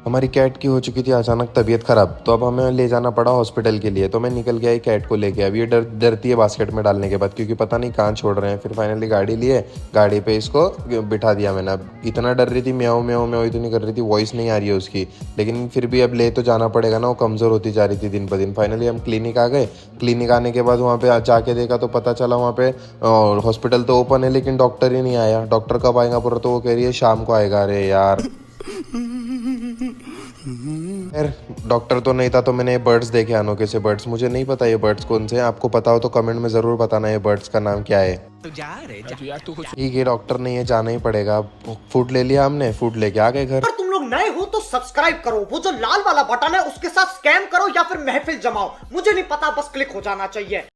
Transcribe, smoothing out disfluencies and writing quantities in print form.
हमारी कैट की हो चुकी थी अचानक तबीयत खराब, तो अब हमें ले जाना पड़ा हॉस्पिटल के लिए। तो मैं निकल गया कैट को लेके। अब ये डरती है बास्केट में डालने के बाद, क्योंकि पता नहीं कहाँ छोड़ रहे हैं। फिर फाइनली गाड़ी लिए, गाड़ी पे इसको बिठा दिया मैंने। अब इतना डर रही थी, म्याऊं म्याऊं म्याऊं इतनी कर रही थी, वॉइस नहीं आ रही है उसकी। लेकिन फिर भी अब ले तो जाना पड़ेगा ना, वो कमज़ोर होती जा रही थी दिन ब दिन। फाइनली हम क्लिनिक आ गए। क्लिनिक आने के बाद वहाँ पे जाके देखा तो पता चला वहाँ पे हॉस्पिटल तो ओपन है, लेकिन डॉक्टर ही नहीं आया। डॉक्टर कब आएगा पूरा, तो वो कह रही है शाम को आएगा। अरे यार, खैर डॉक्टर तो नहीं था, तो मैंने ये बर्ड्स देखे अनोखे से बर्ड्स। मुझे नहीं पता ये बर्ड्स कौन से हैं, आपको पता हो तो कमेंट में ज़रूर बताना ये बर्ड्स का नाम क्या है। तो जा रे जा। ठीक है, डॉक्टर नहीं है, जाना ही पड़ेगा। फूड ले लिया हमने, फूड लेके आ गए घर। अगर तुम लोग नए हो तो सब्सक्राइब करो, वो जो लाल वाला बटन है उसके साथ स्कैम करो या फिर महफिल जमाओ, मुझे नहीं पता, बस क्लिक हो जाना चाहिए।